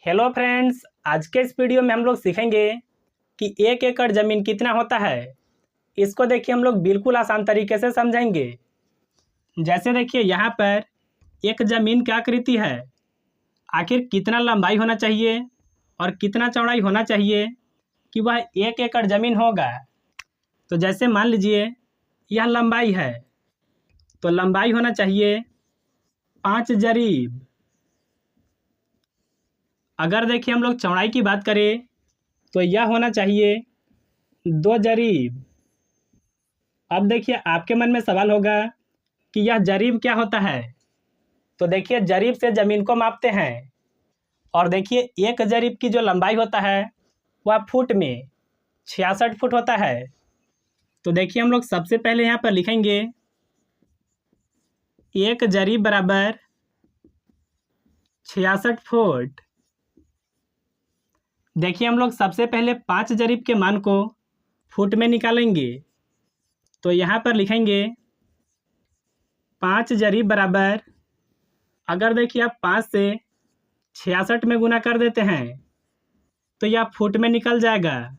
Hello friends, आज के इस वीडियो में हम लोग सीखेंगे कि 1 एकड़ ज़मीन कितना होता है। इसको देखिए हम लोग बिल्कुल आसान तरीके से समझेंगे। जैसे देखिए यहाँ पर एक ज़मीन की आकृति है। आखिर कितना लंबाई होना चाहिए और कितना चौड़ाई होना चाहिए कि वह 1 एकड़ ज़मीन होगा। तो जैसे मान लीजिए यह लंबाई है, तो लंबाई होना चाहिए 5 जरीब। अगर देखिए हम लोग चौड़ाई की बात करें तो यह होना चाहिए 2 जरीब। अब देखिए आपके मन में सवाल होगा कि यह जरीब क्या होता है। तो देखिए जरीब से ज़मीन को मापते हैं और देखिए एक जरीब की जो लंबाई होता है वह फुट में 66 फुट होता है। तो देखिए हम लोग सबसे पहले यहाँ पर लिखेंगे 1 जरीब बराबर 66 फुट। देखिए हम लोग सबसे पहले 5 जरीब के मान को फुट में निकालेंगे। तो यहाँ पर लिखेंगे 5 जरीब बराबर, अगर देखिए आप 5 से 66 में गुना कर देते हैं तो यह फुट में निकल जाएगा।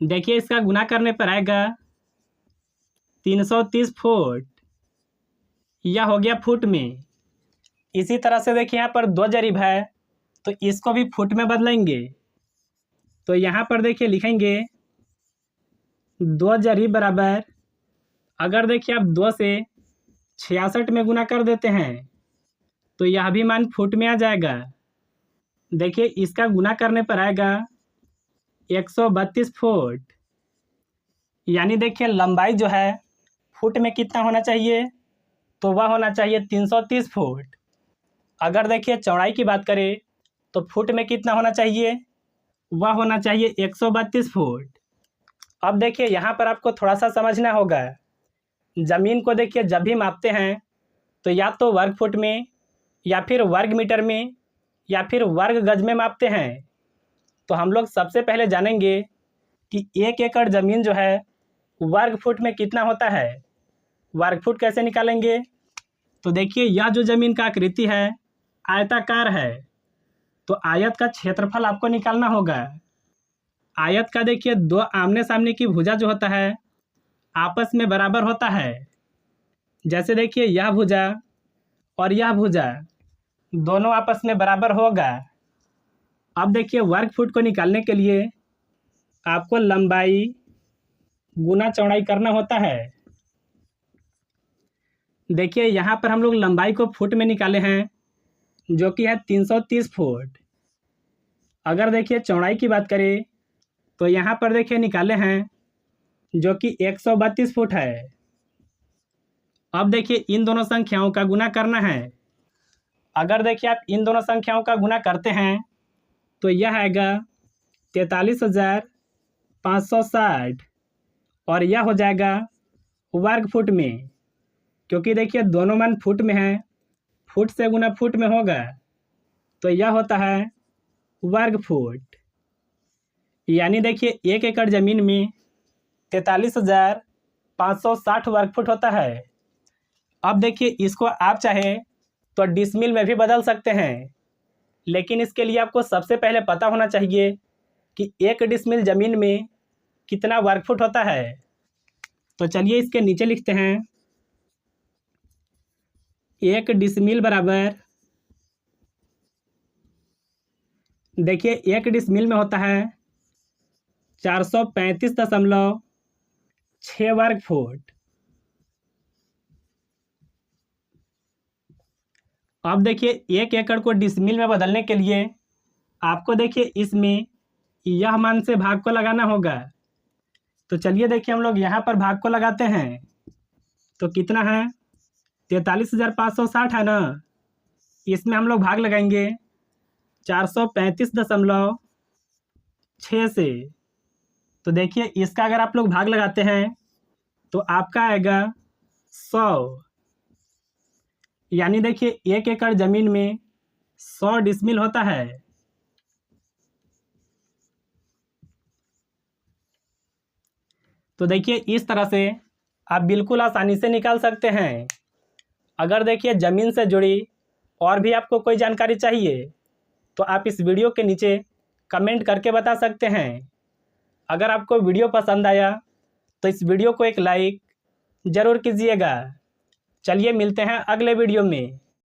देखिए इसका गुना करने पर आएगा 330 फुट। यह हो गया फुट में। इसी तरह से देखिए यहाँ पर 2 जरीब है तो इसको भी फुट में बदलेंगे। तो यहाँ पर देखिए लिखेंगे 2 जरीब बराबर, अगर देखिए आप 2 से 66 में गुना कर देते हैं तो यह भी मान फुट में आ जाएगा। देखिए इसका गुना करने पर आएगा 132 फुट। यानी देखिए लंबाई जो है फुट में कितना होना चाहिए, तो वह होना चाहिए 330 फुट। अगर देखिए चौड़ाई की बात करें तो फुट में कितना होना चाहिए, वह होना चाहिए 132 फुट। अब देखिए यहाँ पर आपको थोड़ा सा समझना होगा। ज़मीन को देखिए जब भी मापते हैं तो या तो वर्ग फुट में या फिर वर्ग मीटर में या फिर वर्ग गज में मापते हैं। तो हम लोग सबसे पहले जानेंगे कि 1 एकड़ ज़मीन जो है वर्ग फुट में कितना होता है। वर्ग फुट कैसे निकालेंगे, तो देखिए यह जो ज़मीन का आकृति है आयताकार है, तो आयत का क्षेत्रफल आपको निकालना होगा। आयत का देखिए 2 आमने सामने की भुजा जो होता है आपस में बराबर होता है। जैसे देखिए यह भुजा और यह भुजा दोनों आपस में बराबर होगा। अब देखिए वर्ग फुट को निकालने के लिए आपको लंबाई गुना चौड़ाई करना होता है। देखिए यहाँ पर हम लोग लंबाई को फुट में निकाले हैं जो कि है 330 फुट। अगर देखिए चौड़ाई की बात करें तो यहाँ पर देखिए निकाले हैं जो कि 132 फुट है। अब देखिए इन दोनों संख्याओं का गुना करना है। अगर देखिए आप इन दोनों संख्याओं का गुना करते हैं तो यह आएगा 43,560 और यह हो जाएगा वर्ग फुट में, क्योंकि देखिए दोनों मान फुट में हैं, फुट से गुना फुट में होगा तो यह होता है वर्ग फुट। यानी देखिए 1 एकड़ ज़मीन में 43,560 वर्ग फुट होता है। अब देखिए इसको आप चाहे तो डिसमिल में भी बदल सकते हैं, लेकिन इसके लिए आपको सबसे पहले पता होना चाहिए कि 1 डिसमिल ज़मीन में कितना वर्ग फुट होता है। तो चलिए इसके नीचे लिखते हैं 1 डिसमिल बराबर, देखिए 1 डिसमिल में होता है 435.6 वर्ग फुट। अब देखिए 1 एकड़ को डिसमिल में बदलने के लिए आपको देखिए इसमें यह मान से भाग को लगाना होगा। तो चलिए देखिए हम लोग यहाँ पर भाग को लगाते हैं। तो कितना है, 43,560 है ना, इसमें हम लोग भाग लगाएंगे 435.6 से। तो देखिए इसका अगर आप लोग भाग लगाते हैं तो आपका आएगा 100। यानी देखिए 1 एकड़ ज़मीन में 100 डिसमिल होता है। तो देखिए इस तरह से आप बिल्कुल आसानी से निकाल सकते हैं। अगर देखिए ज़मीन से जुड़ी और भी आपको कोई जानकारी चाहिए तो आप इस वीडियो के नीचे कमेंट करके बता सकते हैं। अगर आपको वीडियो पसंद आया तो इस वीडियो को एक लाइक ज़रूर कीजिएगा। चलिए मिलते हैं अगले वीडियो में।